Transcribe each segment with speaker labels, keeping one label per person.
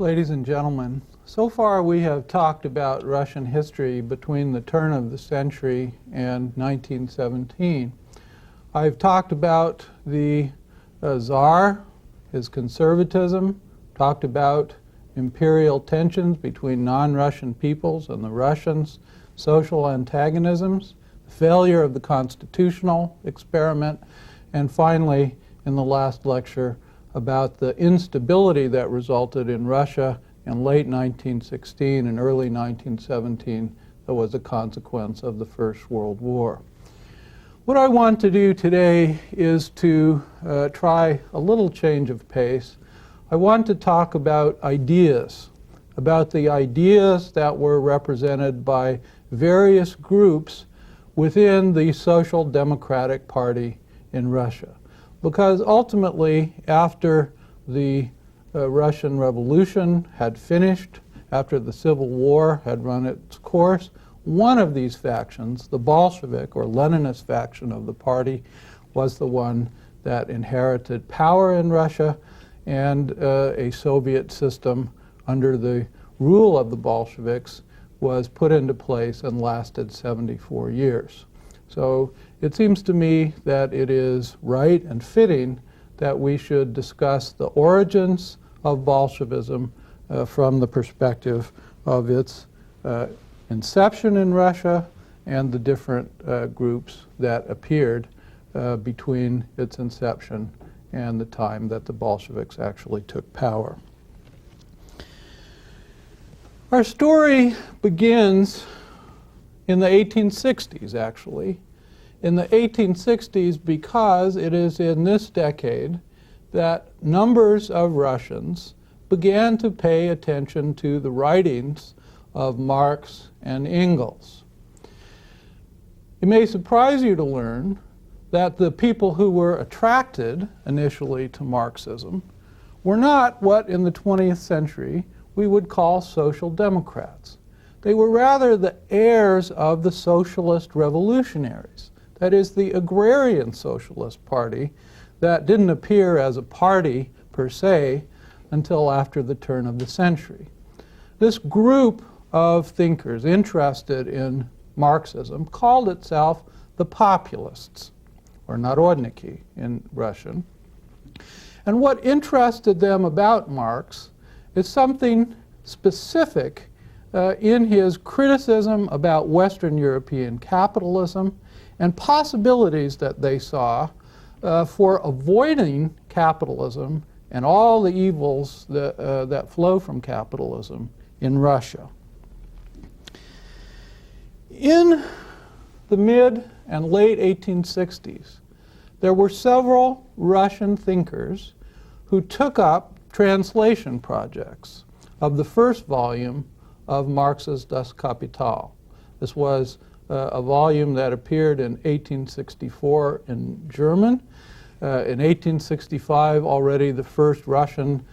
Speaker 1: ladies and gentlemen. So far we have talked about Russian history between the turn of the century and 1917. I've talked about the Tsar, his conservatism, talked about imperial tensions between non-Russian peoples and the Russians, social antagonisms, the failure of the constitutional experiment, and finally, in the last lecture, about the instability that resulted in Russia in late 1916 and early 1917 that was a consequence of the First World War. What I want to do today is to try a little change of pace. I want to talk about ideas, about the ideas that were represented by various groups within the Social Democratic Party in Russia. Because ultimately, after the Russian Revolution had finished, after the Civil War had run its course, one of these factions, the Bolshevik or Leninist faction of the party, was the one that inherited power in Russia, and a Soviet system under the rule of the Bolsheviks was put into place and lasted 74 years. So it seems to me that it is right and fitting that we should discuss the origins of Bolshevism from the perspective of its inception in Russia and the different groups that appeared between its inception and the time that the Bolsheviks actually took power. Our story begins in the 1860s, actually. In the 1860s, because it is in this decade that numbers of Russians began to pay attention to the writings of Marx and Engels. It may surprise you to learn that the people who were attracted initially to Marxism were not what in the 20th century we would call social democrats. They were rather the heirs of the socialist revolutionaries. That is, the agrarian socialist party that didn't appear as a party per se until after the turn of the century. This group of thinkers interested in Marxism called itself the populists, or narodniki in Russian. And what interested them about Marx is something specific in his criticism about Western European capitalism and possibilities that they saw for avoiding capitalism and all the evils that flow from capitalism in Russia. In the mid and late 1860s, there were several Russian thinkers who took up translation projects of the first volume of Marx's Das Kapital. This was a volume that appeared in 1864 in German. In 1865, already the first Russian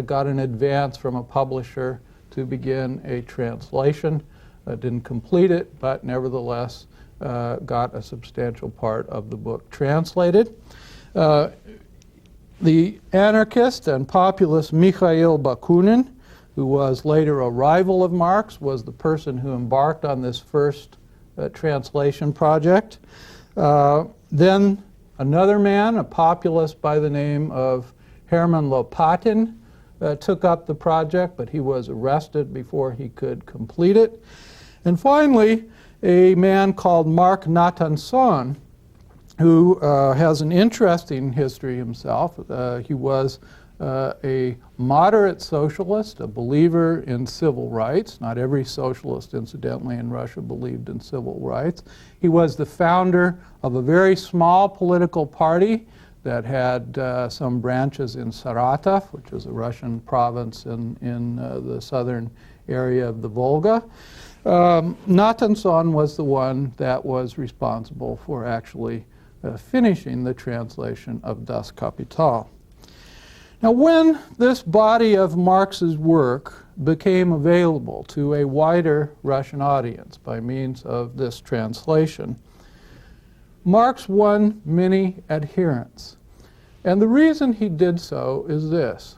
Speaker 1: got an advance from a publisher to begin a translation. Didn't complete it, but nevertheless got a substantial part of the book translated. The anarchist and populist Mikhail Bakunin, who was later a rival of Marx, was the person who embarked on this first translation project. Then another man, a populist by the name of Herman Lopatin, took up the project, but he was arrested before he could complete it. And finally, a man called Mark Natanson, who has an interesting history himself. He was a moderate socialist, a believer in civil rights. Not every socialist, incidentally, in Russia believed in civil rights. He was the founder of a very small political party that had some branches in Saratov, which is a Russian province in the southern area of the Volga. Natanson was the one that was responsible for actually finishing the translation of Das Kapital. Now, when this body of Marx's work became available to a wider Russian audience by means of this translation, Marx won many adherents. And the reason he did so is this.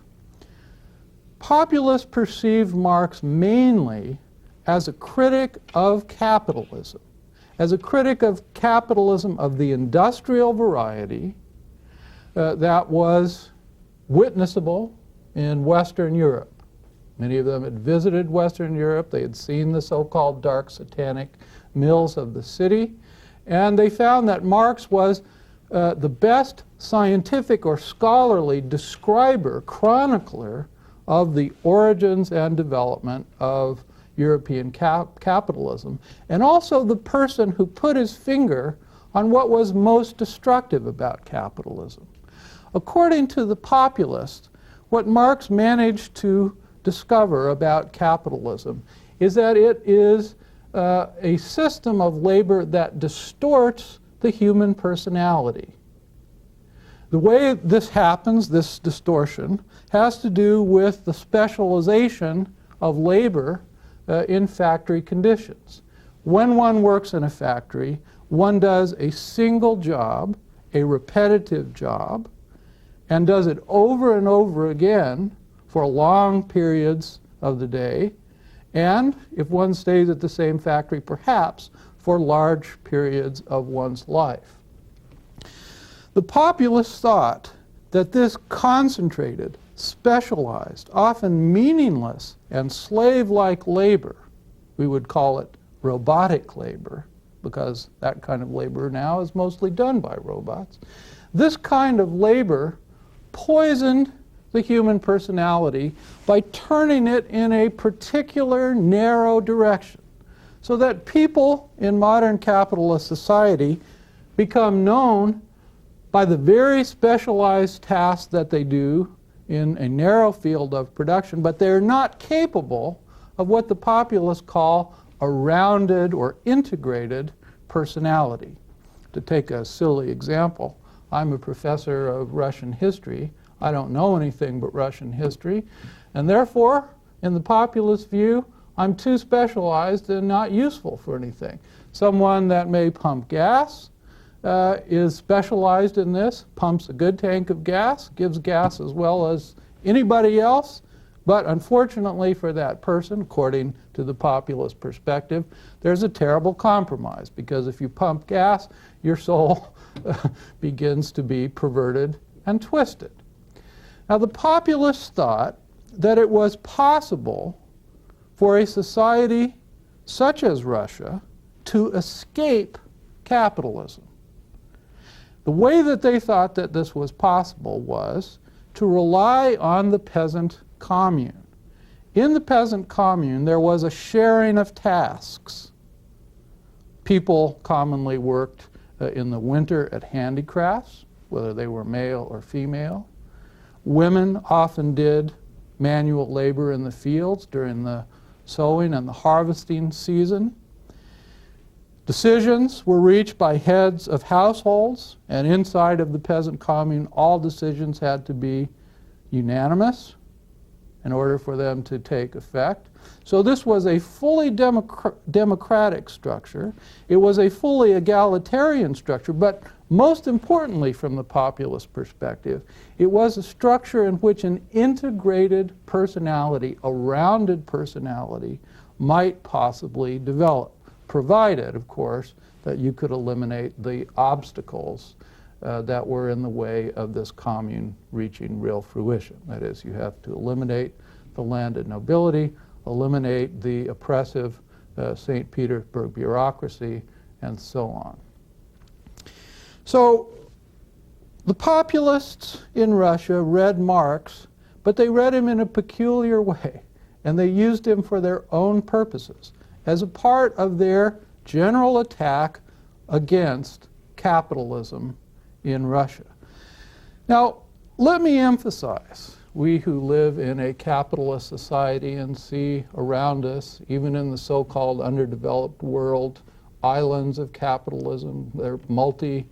Speaker 1: Populists perceived Marx mainly as a critic of capitalism, as a critic of capitalism of the industrial variety that was witnessable in Western Europe. Many of them had visited Western Europe. They had seen the so-called dark satanic mills of the city, and they found that Marx was the best scientific or scholarly describer, chronicler of the origins and development of European capitalism, and also the person who put his finger on what was most destructive about capitalism. According to the populists, what Marx managed to discover about capitalism is that it is a system of labor that distorts the human personality. The way this happens, this distortion, has to do with the specialization of labor in factory conditions. When one works in a factory, one does a single job, a repetitive job, and does it over and over again for long periods of the day, and if one stays at the same factory, perhaps for large periods of one's life. The populists thought that this concentrated, specialized, often meaningless, and slave-like labor, we would call it robotic labor, because that kind of labor now is mostly done by robots. This kind of labor poisoned the human personality by turning it in a particular narrow direction, so that people in modern capitalist society become known by the very specialized tasks that they do in a narrow field of production, but they're not capable of what the populists call a rounded or integrated personality. To take a silly example, I'm a professor of Russian history. I don't know anything but Russian history, and therefore, in the populist view, I'm too specialized and not useful for anything. Someone that may pump gas is specialized in this, pumps a good tank of gas, gives gas as well as anybody else, but unfortunately for that person, according to the populist perspective, there's a terrible compromise, because if you pump gas, your soul begins to be perverted and twisted. Now, the populists thought that it was possible for a society such as Russia to escape capitalism. The way that they thought that this was possible was to rely on the peasant commune. In the peasant commune, there was a sharing of tasks. People commonly worked in the winter at handicrafts, whether they were male or female. Women often did manual labor in the fields during the sowing and the harvesting season. Decisions were reached by heads of households, and inside of the peasant commune, all decisions had to be unanimous in order for them to take effect. So this was a fully democratic structure. It was a fully egalitarian structure, but most importantly from the populist perspective, it was a structure in which an integrated personality, a rounded personality, might possibly develop, provided, of course, that you could eliminate the obstacles that were in the way of this commune reaching real fruition. That is, you have to eliminate the landed nobility, eliminate the oppressive St. Petersburg bureaucracy, and so on. So the populists in Russia read Marx, but they read him in a peculiar way, and they used him for their own purposes, as a part of their general attack against capitalism in Russia. Now, let me emphasize, we who live in a capitalist society and see around us, even in the so-called underdeveloped world, islands of capitalism, they're multinational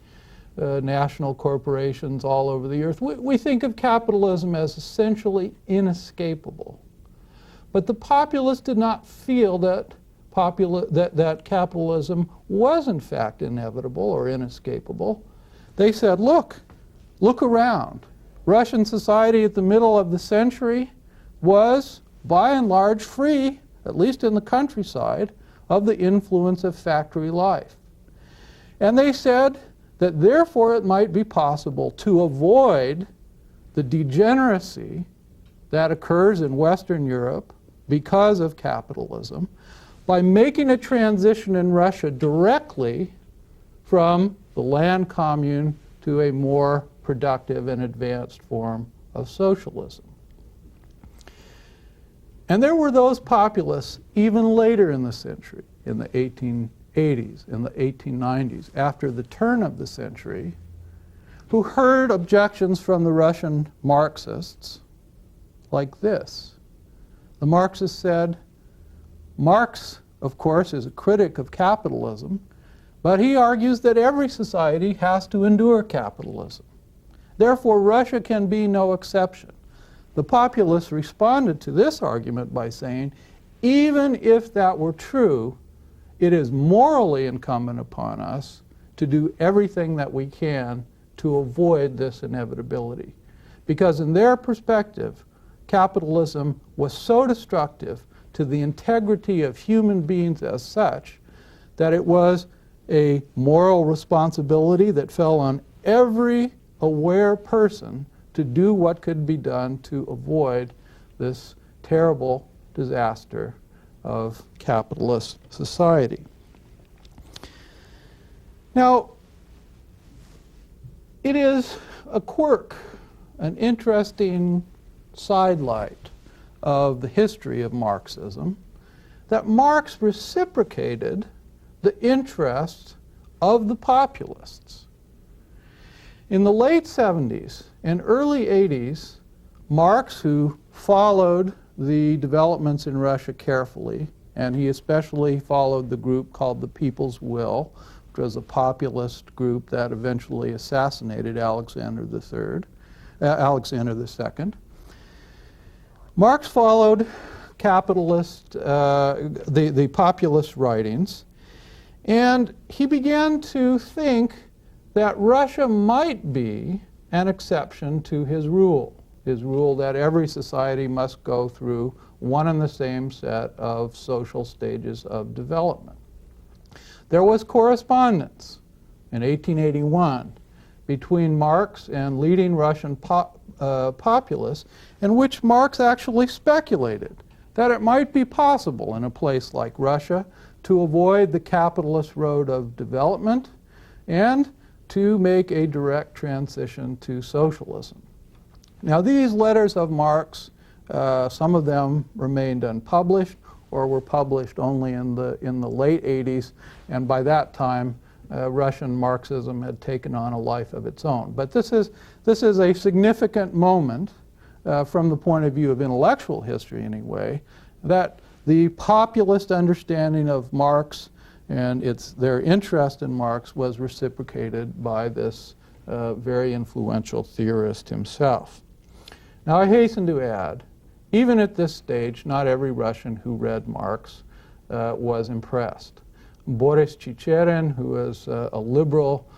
Speaker 1: corporations all over the earth. We think of capitalism as essentially inescapable. But the populists did not feel that capitalism was in fact inevitable or inescapable. They said, look around. Russian society at the middle of the century was by and large free, at least in the countryside, of the influence of factory life. And they said that therefore it might be possible to avoid the degeneracy that occurs in Western Europe because of capitalism by making a transition in Russia directly from the land commune to a more productive and advanced form of socialism. And there were those populists even later in the century, in the 1880s, in the 1890s, after the turn of the century, who heard objections from the Russian Marxists like this. The Marxists said, Marx, of course, is a critic of capitalism, but he argues that every society has to endure capitalism. Therefore, Russia can be no exception. The populists responded to this argument by saying, even if that were true, it is morally incumbent upon us to do everything that we can to avoid this inevitability. Because in their perspective, capitalism was so destructive to the integrity of human beings as such that it was a moral responsibility that fell on every aware person to do what could be done to avoid this terrible disaster of capitalist society. Now, it is a quirk, an interesting sidelight of the history of Marxism, that Marx reciprocated the interests of the populists. In the late 70s and early 80s, Marx, who followed the developments in Russia carefully, and he especially followed the group called the People's Will, which was a populist group that eventually assassinated Alexander II. Marx followed the populist writings, and he began to think that Russia might be an exception to his rule that every society must go through one and the same set of social stages of development. There was correspondence in 1881 between Marx and leading Russian populists, in which Marx actually speculated that it might be possible in a place like Russia to avoid the capitalist road of development and to make a direct transition to socialism. Now, these letters of Marx, some of them remained unpublished or were published only in the late 80s, and by that time Russian Marxism had taken on a life of its own. But this is a significant moment from the point of view of intellectual history anyway, that the populist understanding of Marx and their interest in Marx was reciprocated by this very influential theorist himself. Now, I hasten to add, even at this stage, not every Russian who read Marx was impressed. Boris Chicherin, who is a liberal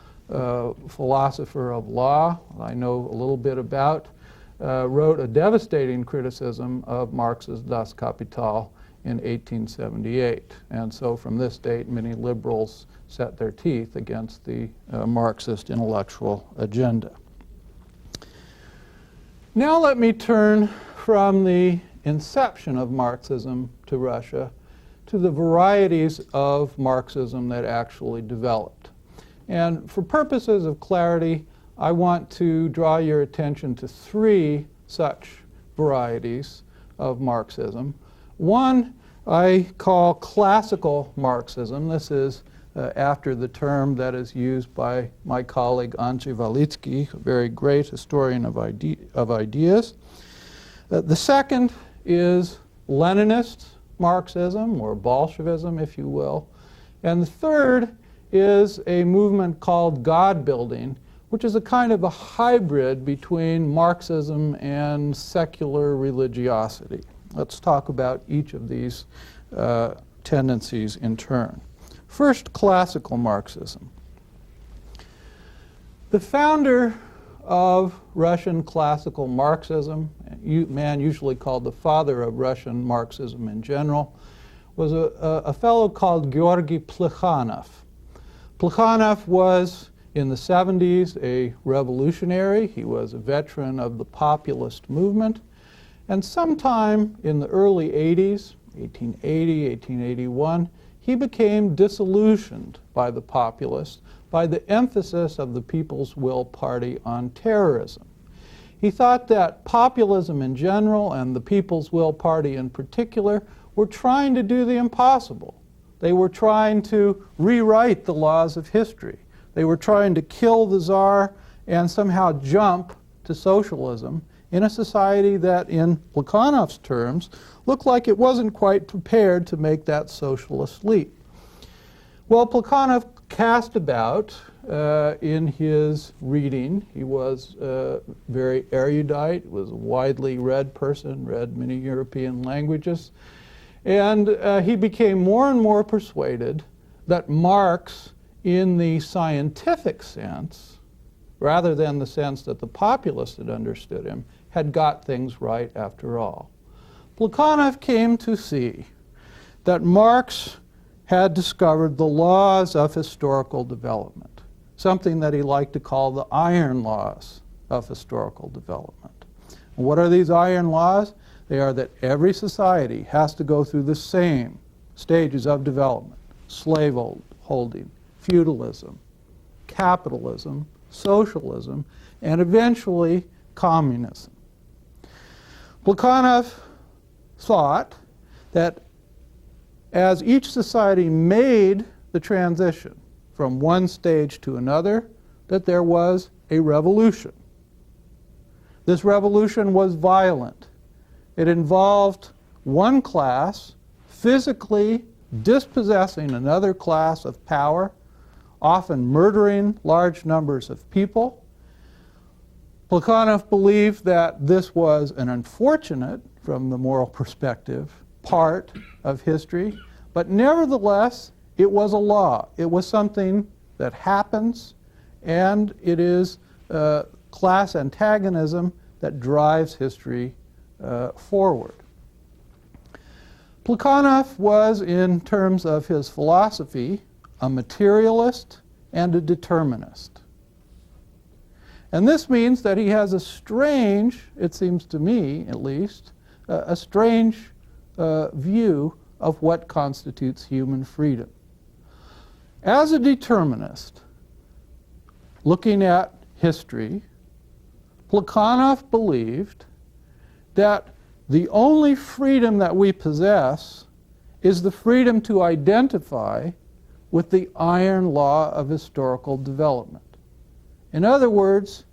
Speaker 1: philosopher of law, I know a little bit about, wrote a devastating criticism of Marx's Das Kapital in 1878. And so from this date, many liberals set their teeth against the Marxist intellectual agenda. Now let me turn from the inception of Marxism to Russia to the varieties of Marxism that actually developed. And for purposes of clarity, I want to draw your attention to three such varieties of Marxism. One I call classical Marxism. This is after the term that is used by my colleague Andrzej Walicki, a very great historian of ideas. The second is Leninist Marxism, or Bolshevism, if you will. And the third is a movement called God building, which is a kind of a hybrid between Marxism and secular religiosity. Let's talk about each of these tendencies in turn. First, classical Marxism. The founder of Russian classical Marxism man usually called the father of Russian Marxism in general, was a fellow called Georgy Plekhanov. Plekhanov was, in the 70s, a revolutionary. He was a veteran of the populist movement. And sometime in the early 80s, 1880, 1881, he became disillusioned by the populists, by the emphasis of the People's Will Party on terrorism. He thought that populism in general and the People's Will Party in particular were trying to do the impossible. They were trying to rewrite the laws of history. They were trying to kill the Tsar and somehow jump to socialism in a society that, in Plekhanov's terms, looked like it wasn't quite prepared to make that socialist leap. Well, Plekhanov cast about in his reading. He was very erudite, was a widely read person, read many European languages, and he became more and more persuaded that Marx, in the scientific sense, rather than the sense that the populists had understood him, had got things right after all. Plekhanov came to see that Marx had discovered the laws of historical development, something that he liked to call the iron laws of historical development. And what are these iron laws? They are that every society has to go through the same stages of development: slaveholding, feudalism, capitalism, socialism, and eventually communism. Plekhanov thought that as each society made the transition from one stage to another, that there was a revolution. This revolution was violent. It involved one class physically dispossessing another class of power, often murdering large numbers of people. Plekhanov believed that this was an unfortunate, from the moral perspective, part of history, but nevertheless, it was a law. It was something that happens, and it is class antagonism that drives history forward. Plekhanov was, in terms of his philosophy, a materialist and a determinist. And this means that he has a strange, it seems to me at least, a strange view of what constitutes human freedom. As a determinist, looking at history, Plekhanov believed that the only freedom that we possess is the freedom to identify with the iron law of historical development. In other words,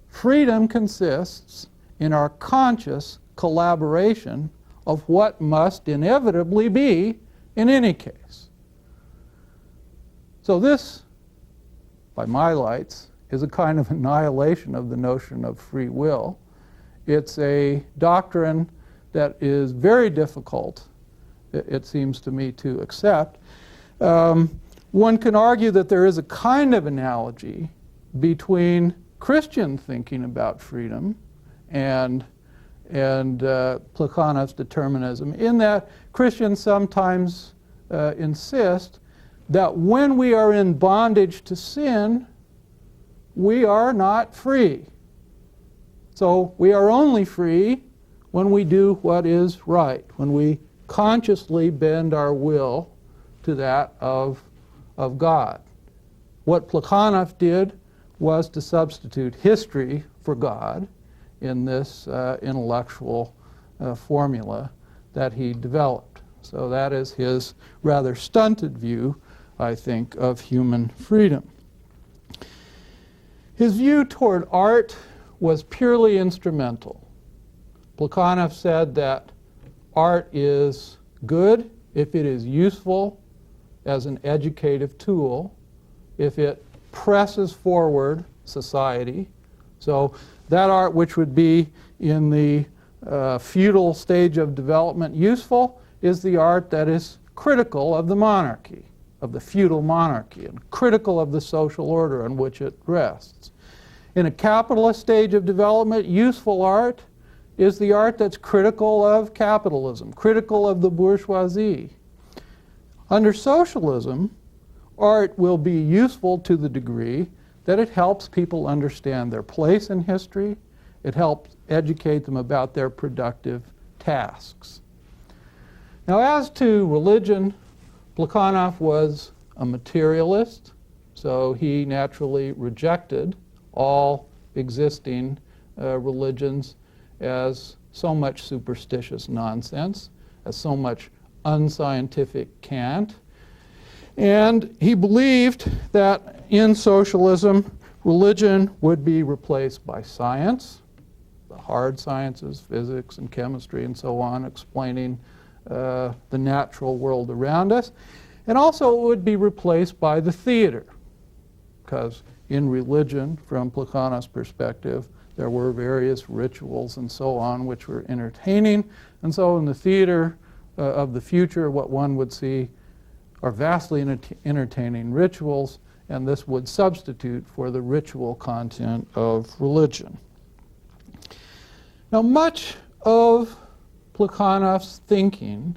Speaker 1: freedom consists in our conscious collaboration of what must inevitably be in any case. So this, by my lights, is a kind of annihilation of the notion of free will. It's a doctrine that is very difficult, it seems to me, to accept. One can argue that there is a kind of analogy between Christian thinking about freedom and Plekhanov's determinism, in that Christians sometimes insist that when we are in bondage to sin, we are not free. So we are only free when we do what is right, when we consciously bend our will to that of God. What Plekhanov did was to substitute history for God in this intellectual formula that he developed. So that is his rather stunted view, I think, of human freedom. His view toward art was purely instrumental. Plekhanov said that art is good if it is useful as an educative tool, if it presses forward society. So that art which would be in the feudal stage of development useful is the art that is critical of the monarchy, of the feudal monarchy, and critical of the social order on which it rests. In a capitalist stage of development, useful art is the art that's critical of capitalism, critical of the bourgeoisie. Under socialism, art will be useful to the degree that it helps people understand their place in history. It helps educate them about their productive tasks. Now, as to religion, Plekhanov was a materialist, so he naturally rejected all existing religions as so much superstitious nonsense, as so much unscientific cant. And he believed that in socialism, religion would be replaced by science, the hard sciences, physics and chemistry and so on, explaining the natural world around us. And also it would be replaced by the theater, because in religion, from Plekhanov's perspective, there were various rituals and so on which were entertaining. And so in the theater of the future, what one would see are vastly entertaining rituals, and this would substitute for the ritual content of religion. Now, much of Plekhanov's thinking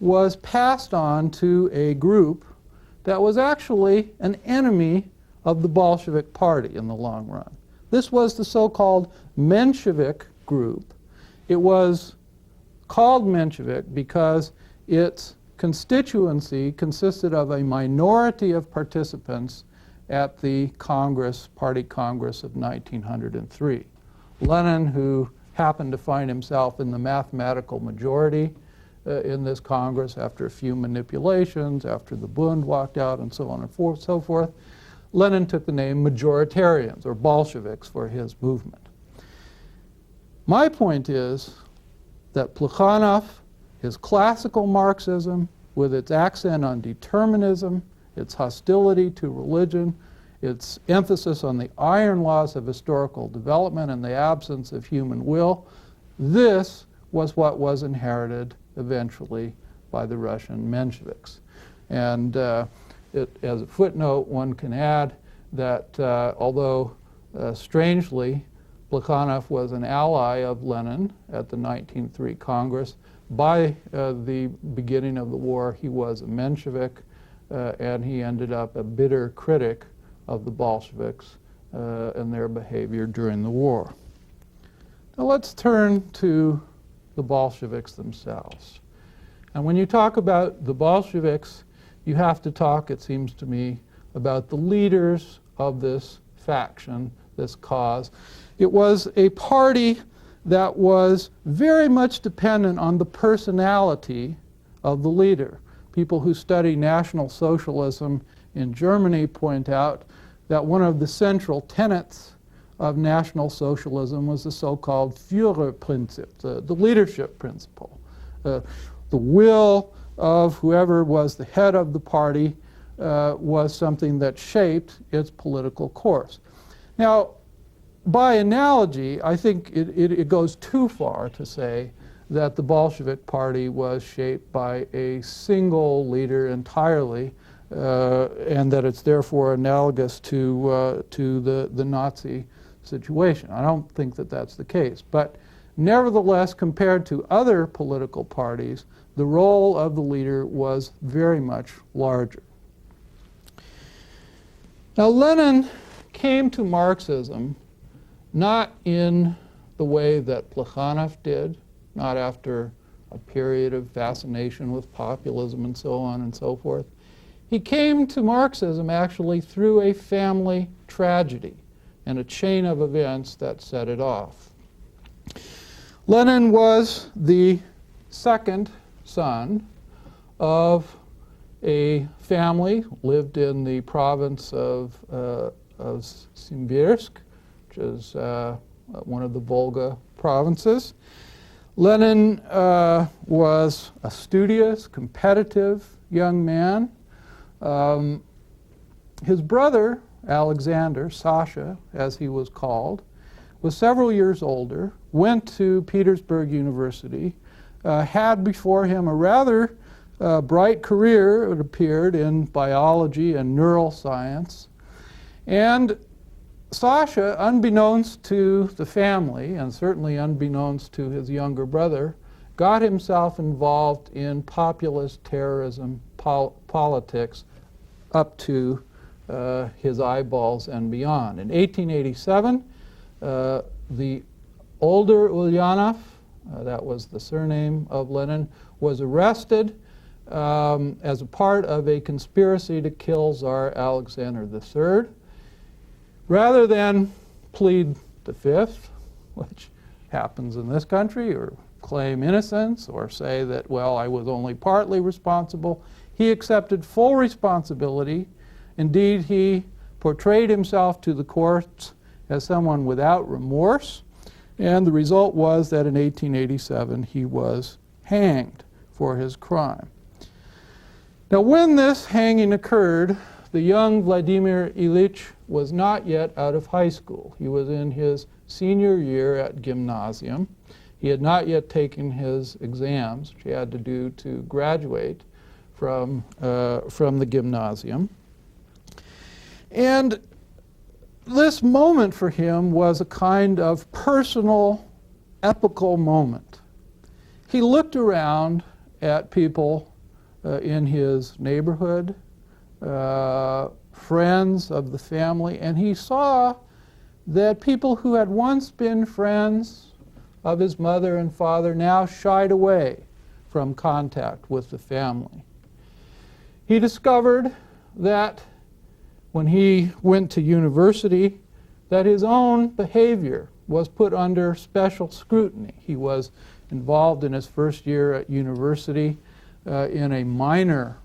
Speaker 1: was passed on to a group that was actually an enemy of the Bolshevik Party in the long run. This was the so-called Menshevik group. It was called Menshevik because its constituency consisted of a minority of participants at the Congress, Party Congress of 1903. Lenin, who happened to find himself in the mathematical majority in this Congress after a few manipulations, after the Bund walked out and so on and so forth, Lenin took the name majoritarians or Bolsheviks for his movement. My point is that Plekhanov, his classical Marxism, with its accent on determinism, its hostility to religion, its emphasis on the iron laws of historical development and the absence of human will, this was what was inherited eventually by the Russian Mensheviks. And as a footnote, one can add that although strangely, Plekhanov was an ally of Lenin at the 1903 Congress, by the beginning of the war, he was a Menshevik, and he ended up a bitter critic of the Bolsheviks and their behavior during the war. Now let's turn to the Bolsheviks themselves. And when you talk about the Bolsheviks, you have to talk, it seems to me, about the leaders of this faction, this cause. It was a party that was very much dependent on the personality of the leader. People who study National Socialism in Germany point out that one of the central tenets of National Socialism was the so-called Führerprinzip, the leadership principle. The will of whoever was the head of the party was something that shaped its political course. Now, by analogy, I think it goes too far to say that the Bolshevik Party was shaped by a single leader entirely, and that it's therefore analogous to the Nazi situation. I don't think that that's the case. But nevertheless, compared to other political parties, the role of the leader was very much larger. Now, Lenin came to Marxism not in the way that Plekhanov did, not after a period of fascination with populism and so on and so forth. He came to Marxism actually through a family tragedy and a chain of events that set it off. Lenin was the second son of a family, lived in the province of Simbirsk, which is one of the Volga provinces. Lenin was a studious, competitive young man. His brother, Alexander, Sasha, as he was called, was several years older, went to Petersburg University, had before him a rather bright career, it appeared, in biology and neural science, and Sasha, unbeknownst to the family, and certainly unbeknownst to his younger brother, got himself involved in populist terrorism politics up to his eyeballs and beyond. In 1887, the older Ulyanov, that was the surname of Lenin, was arrested as a part of a conspiracy to kill Tsar Alexander III. Rather than plead the fifth, which happens in this country, or claim innocence, or say that, well, I was only partly responsible, he accepted full responsibility. Indeed, he portrayed himself to the courts as someone without remorse, and the result was that in 1887 he was hanged for his crime. Now, when this hanging occurred, the young Vladimir Ilyich was not yet out of high school. He was in his senior year at gymnasium. He had not yet taken his exams, which he had to do to graduate from the gymnasium. And this moment for him was a kind of personal, epical moment. He looked around at people in his neighborhood, friends of the family, and he saw that people who had once been friends of his mother and father now shied away from contact with the family. He discovered that when he went to university, that his own behavior was put under special scrutiny. He was involved in his first year at university in a minor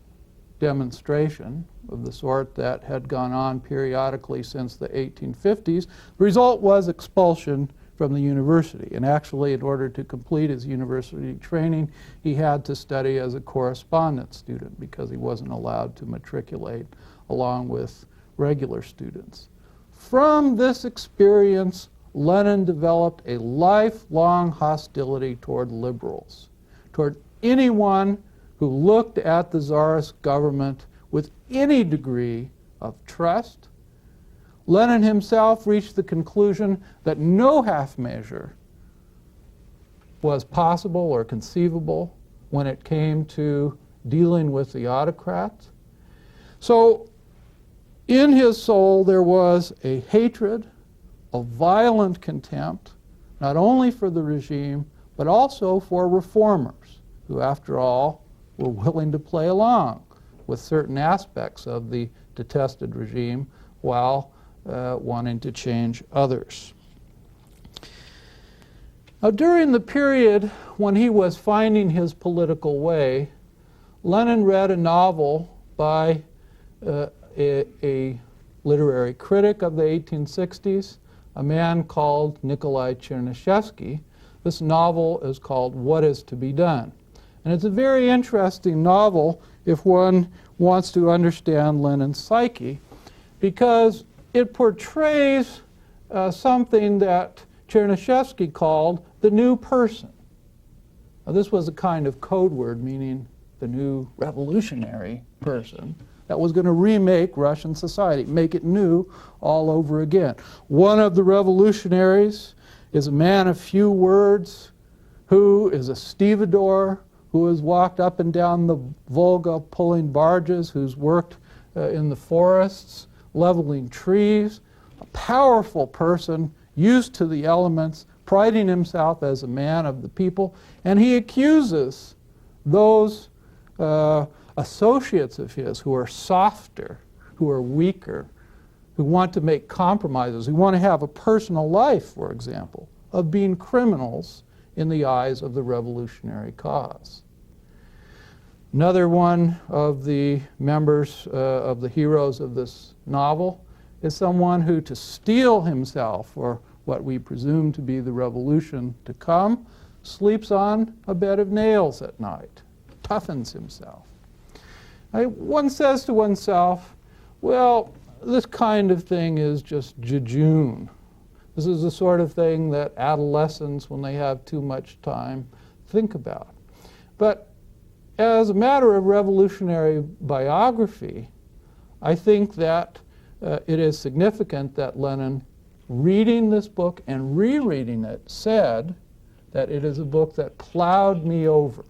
Speaker 1: demonstration of the sort that had gone on periodically since the 1850s. The result was expulsion from the university. And actually, in order to complete his university training, he had to study as a correspondence student because he wasn't allowed to matriculate along with regular students. From this experience, Lenin developed a lifelong hostility toward liberals, toward anyone who looked at the Tsarist government with any degree of trust. Lenin himself reached the conclusion that no half measure was possible or conceivable when it came to dealing with the autocrats. So in his soul there was a hatred, a violent contempt, not only for the regime, but also for reformers, who after all were willing to play along with certain aspects of the detested regime while wanting to change others. Now, during the period when he was finding his political way, Lenin read a novel by a literary critic of the 1860s, a man called Nikolai Chernyshevsky. This novel is called What Is to Be Done? And it's a very interesting novel if one wants to understand Lenin's psyche, because it portrays something that Chernyshevsky called the new person. Now, this was a kind of code word meaning the new revolutionary person that was going to remake Russian society, make it new all over again. One of the revolutionaries is a man of few words who is a stevedore, who has walked up and down the Volga pulling barges, who's worked in the forests, leveling trees, a powerful person used to the elements, priding himself as a man of the people, and he accuses those associates of his who are softer, who are weaker, who want to make compromises, who want to have a personal life, for example, of being criminals in the eyes of the revolutionary cause. Another one of the members of the heroes of this novel is someone who, to steel himself for what we presume to be the revolution to come, sleeps on a bed of nails at night, toughens himself. One says to oneself, well, this kind of thing is just jejune. This is the sort of thing that adolescents, when they have too much time, think about. But as a matter of revolutionary biography, I think that it is significant that Lenin reading this book and rereading it, said that it is a book that plowed me over.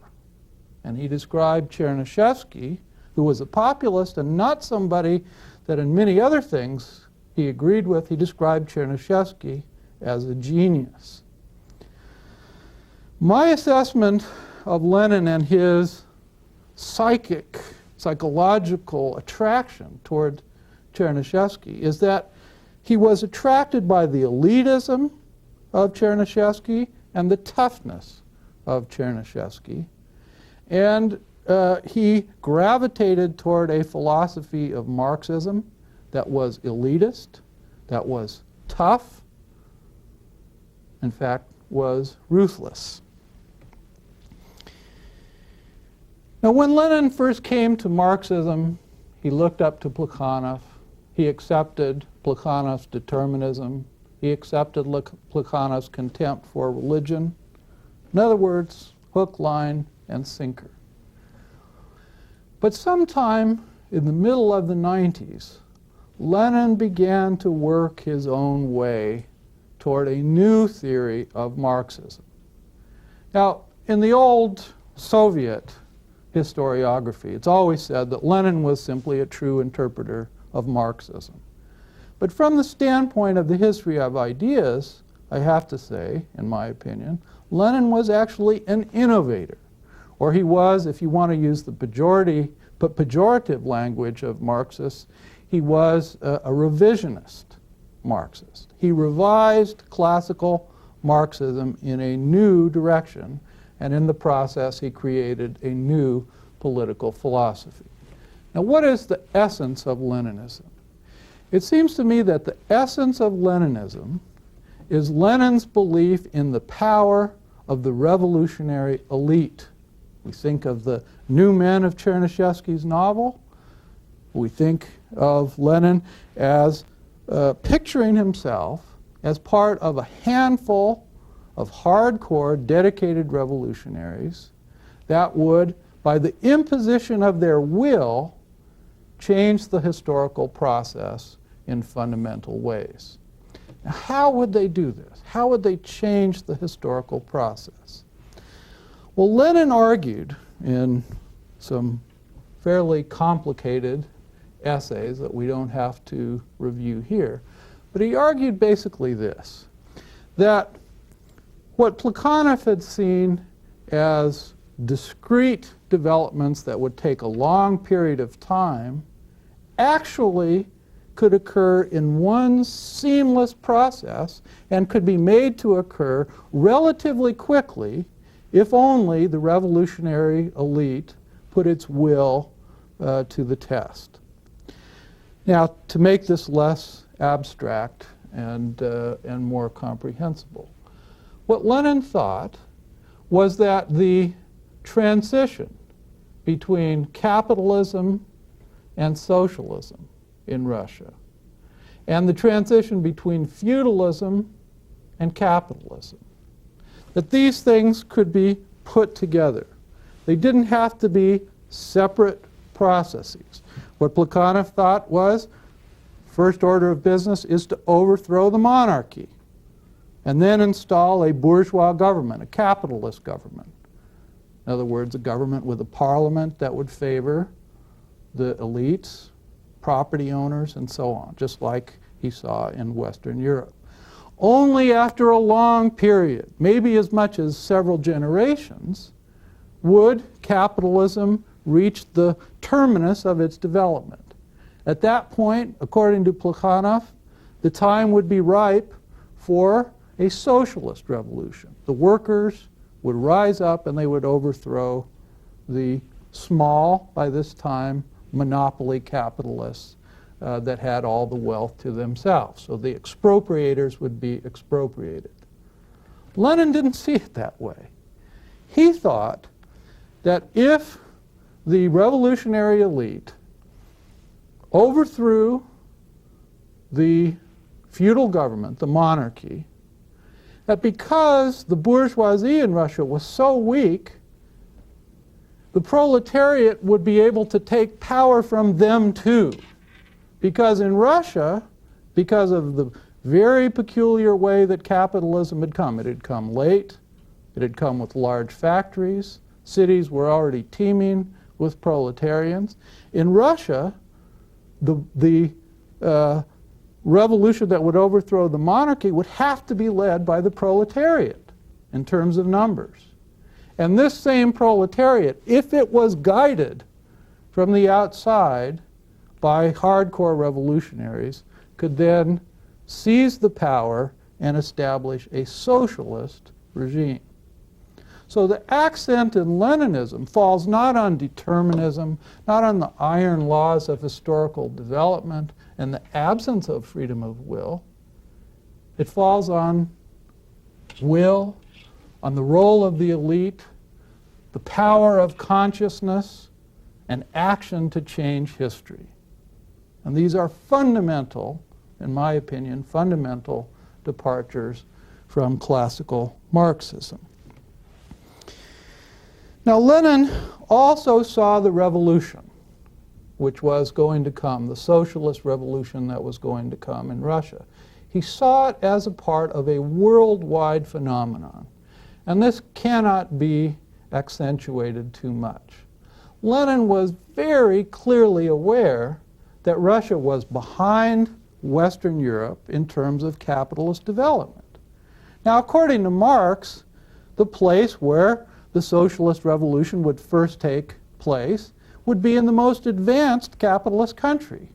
Speaker 1: And he described Chernyshevsky, who was a populist and not somebody that in many other things he agreed with. He described Chernyshevsky as a genius. My assessment of Lenin and his psychological attraction toward Chernyshevsky is that he was attracted by the elitism of Chernyshevsky and the toughness of Chernyshevsky. And he gravitated toward a philosophy of Marxism that was elitist, that was tough, in fact, was ruthless. Now, when Lenin first came to Marxism, he looked up to Plekhanov. He accepted Plekhanov's determinism. He accepted Plekhanov's contempt for religion. In other words, hook, line, and sinker. But sometime in the middle of the 90s, Lenin began to work his own way toward a new theory of Marxism. Now, in the old Soviet historiography, it's always said that Lenin was simply a true interpreter of Marxism. But from the standpoint of the history of ideas, I have to say, in my opinion, Lenin was actually an innovator. Or he was, if you want to use the pejorative language of Marxists, he was a revisionist Marxist. He revised classical Marxism in a new direction, and in the process he created a new political philosophy. Now, what is the essence of Leninism? It seems to me that the essence of Leninism is Lenin's belief in the power of the revolutionary elite. We think of the New Men of Chernyshevsky's novel. We think of Lenin as picturing himself as part of a handful of hardcore, dedicated revolutionaries that would, by the imposition of their will, change the historical process in fundamental ways. Now, how would they do this? How would they change the historical process? Well, Lenin argued in some fairly complicated essays that we don't have to review here, but he argued basically this, that what Plekhanov had seen as discrete developments that would take a long period of time actually could occur in one seamless process and could be made to occur relatively quickly if only the revolutionary elite put its will to the test. Now, to make this less abstract and more comprehensible, what Lenin thought was that the transition between capitalism and socialism in Russia, and the transition between feudalism and capitalism, that these things could be put together. They didn't have to be separate processes. What Plekhanov thought was, first order of business is to overthrow the monarchy and then install a bourgeois government, a capitalist government. In other words, a government with a parliament that would favor the elites, property owners, and so on, just like he saw in Western Europe. Only after a long period, maybe as much as several generations, would capitalism reach the terminus of its development. At that point, according to Plekhanov, the time would be ripe for a socialist revolution. The workers would rise up and they would overthrow the small, by this time, monopoly capitalists that had all the wealth to themselves. So the expropriators would be expropriated. Lenin didn't see it that way. He thought that if the revolutionary elite overthrew the feudal government, the monarchy, that because the bourgeoisie in Russia was so weak, the proletariat would be able to take power from them too. Because in Russia, because of the very peculiar way that capitalism had come. It had come late. It had come with large factories. Cities were already teeming with proletarians. In Russia, the revolution that would overthrow the monarchy would have to be led by the proletariat in terms of numbers. And this same proletariat, if it was guided from the outside by hardcore revolutionaries, could then seize the power and establish a socialist regime. So the accent in Leninism falls not on determinism, not on the iron laws of historical development and the absence of freedom of will. It falls on will, on the role of the elite, the power of consciousness, and action to change history. And these are fundamental, in my opinion, fundamental departures from classical Marxism. Now, Lenin also saw the revolution, which was going to come, the socialist revolution that was going to come in Russia. He saw it as a part of a worldwide phenomenon, and this cannot be accentuated too much. Lenin was very clearly aware that Russia was behind Western Europe in terms of capitalist development. Now, according to Marx, the place where the socialist revolution would first take place would be in the most advanced capitalist country,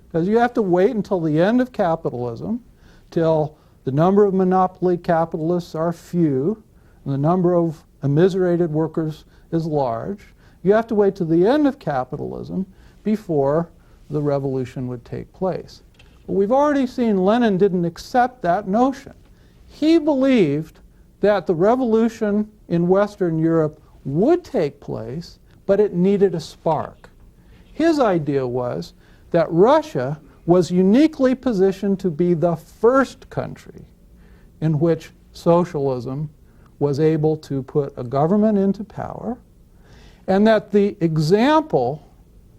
Speaker 1: because you have to wait until the end of capitalism, till the number of monopoly capitalists are few and the number of immiserated workers is large. You have to wait till the end of capitalism before the revolution would take place. But we've already seen Lenin didn't accept that notion. He believed that the revolution in Western Europe would take place, but it needed a spark. His idea was that Russia was uniquely positioned to be the first country in which socialism was able to put a government into power, and that the example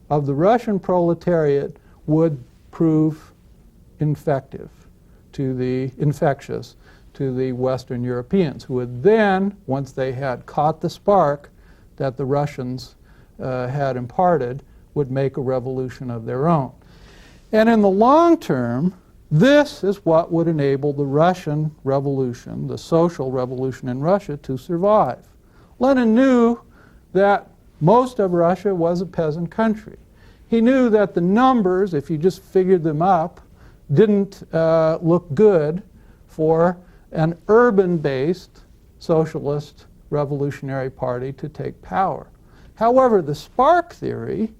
Speaker 1: of the Russian proletariat would prove infectious to the Western Europeans, who would then, once they had caught the spark that the Russians had imparted, would make a revolution of their own. And in the long term, this is what would enable the Russian revolution, the social revolution in Russia, to survive. Lenin knew that most of Russia was a peasant country. He knew that the numbers, if you just figured them up, didn't look good for an urban-based socialist revolutionary party to take power. However, the spark theory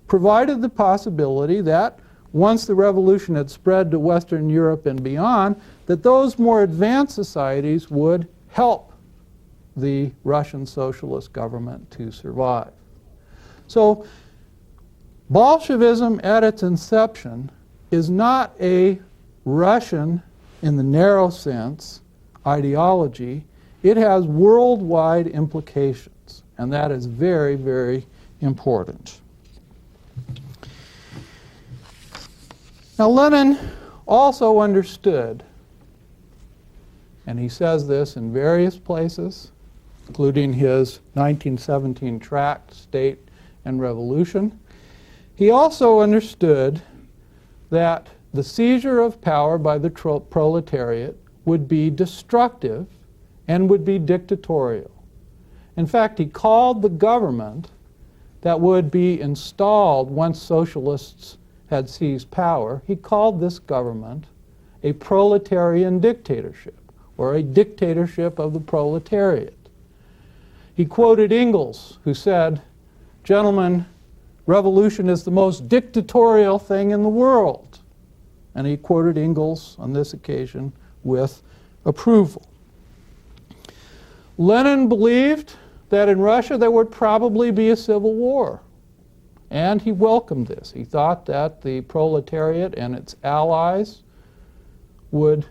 Speaker 1: provided the possibility that once the revolution had spread to Western Europe and beyond, that those more advanced societies would help the Russian socialist government to survive. So Bolshevism at its inception is not a Russian, in the narrow sense, ideology. It has worldwide implications, and that is very, very important. Now, Lenin also understood, and he says this in various places, including his 1917 tract, State and Revolution, he also understood that the seizure of power by the proletariat would be destructive and would be dictatorial. In fact, he called the government that would be installed once socialists had seized power, he called this government a proletarian dictatorship, or a dictatorship of the proletariat. He quoted Engels, who said, "Gentlemen, revolution is the most dictatorial thing in the world." And he quoted Engels on this occasion with approval. Lenin believed that in Russia there would probably be a civil war, and he welcomed this. He thought that the proletariat and its allies would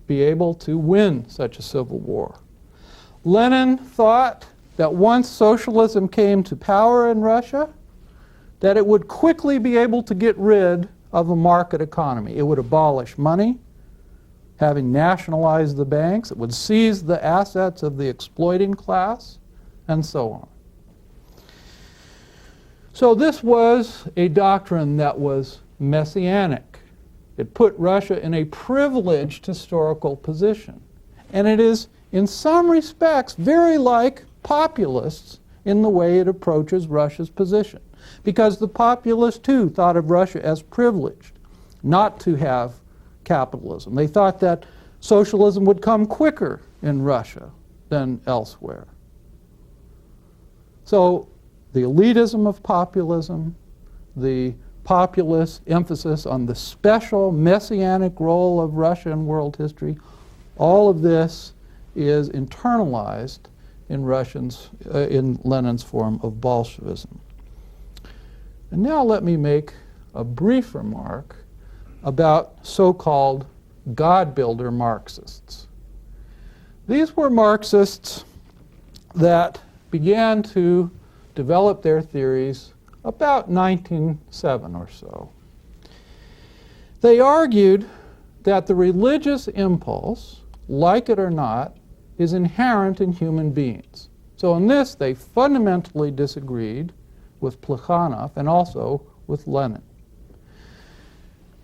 Speaker 1: be able to win such a civil war. Lenin thought that once socialism came to power in Russia, that it would quickly be able to get rid of a market economy. It would abolish money, having nationalized the banks. It would seize the assets of the exploiting class, and so on. So this was a doctrine that was messianic. It put Russia in a privileged historical position. And it is, in some respects, very like populists in the way it approaches Russia's position. Because the populists, too, thought of Russia as privileged, not to have capitalism. They thought that socialism would come quicker in Russia than elsewhere. So the elitism of populism, the populist emphasis on the special messianic role of Russia in world history, all of this is internalized in in Lenin's form of Bolshevism. And now let me make a brief remark about so-called God-builder Marxists. These were Marxists that began to develop their theories about 1907 or so. They argued that the religious impulse, like it or not, is inherent in human beings. So in this, they fundamentally disagreed with Plekhanov and also with Lenin.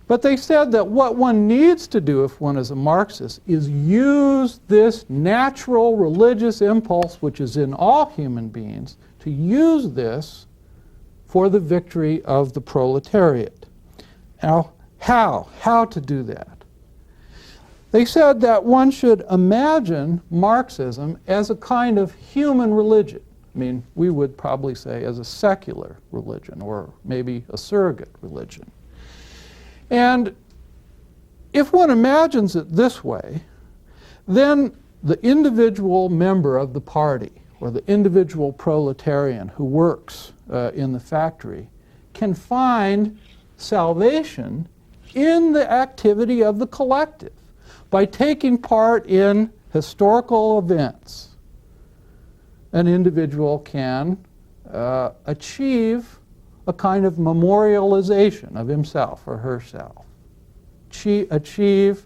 Speaker 1: But they said that what one needs to do if one is a Marxist is use this natural religious impulse, which is in all human beings, to use this for the victory of the proletariat. Now, how to do that? They said that one should imagine Marxism as a kind of human religion. I mean, we would probably say as a secular religion or maybe a surrogate religion. And if one imagines it this way, then the individual member of the party or the individual proletarian who works in the factory can find salvation in the activity of the collective by taking part in historical events. An individual can achieve a kind of memorialization of himself or herself, achieve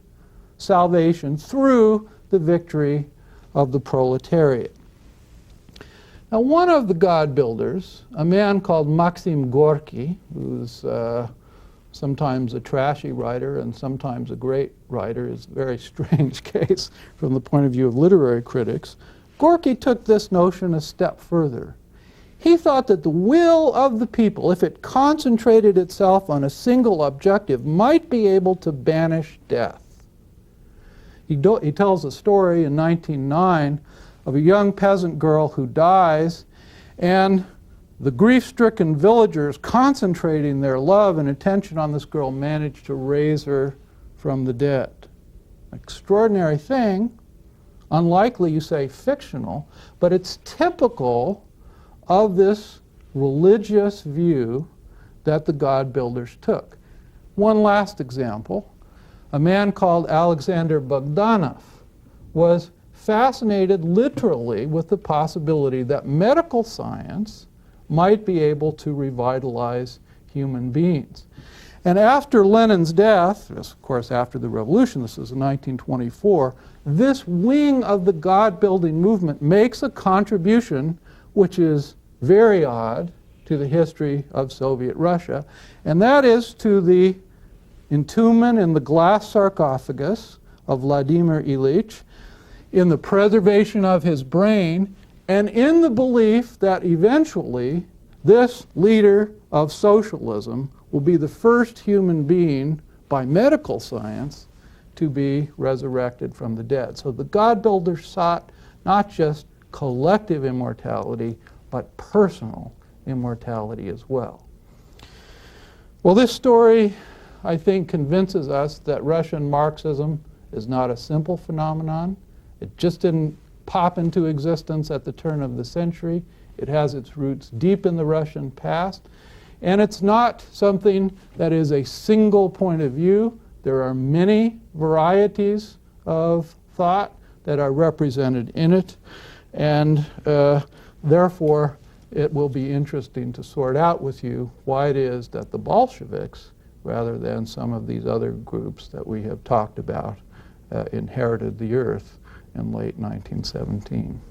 Speaker 1: salvation through the victory of the proletariat. Now, one of the God builders, a man called Maxim Gorky, who's sometimes a trashy writer and sometimes a great writer, is a very strange case from the point of view of literary critics. Gorky took this notion a step further. He thought that the will of the people, if it concentrated itself on a single objective, might be able to banish death. He tells a story in 1909 of a young peasant girl who dies, and the grief-stricken villagers, concentrating their love and attention on this girl, manage to raise her from the dead. Extraordinary thing, unlikely, you say, fictional, but it's typical of this religious view that the God builders took. One last example, a man called Alexander Bogdanov was fascinated literally with the possibility that medical science might be able to revitalize human beings. And after Lenin's death, of course after the revolution, this is in 1924, this wing of the God-building movement makes a contribution which is very odd to the history of Soviet Russia, and that is to the entombment in the glass sarcophagus of Vladimir Ilyich, in the preservation of his brain, and in the belief that eventually this leader of socialism will be the first human being by medical science to be resurrected from the dead. So the God builders sought not just collective immortality, but personal immortality as well. Well, this story, I think, convinces us that Russian Marxism is not a simple phenomenon. It just didn't pop into existence at the turn of the century. It has its roots deep in the Russian past. And it's not something that is a single point of view. There are many varieties of thought that are represented in it. And therefore, it will be interesting to sort out with you why it is that the Bolsheviks, rather than some of these other groups that we have talked about, inherited the earth in late 1917.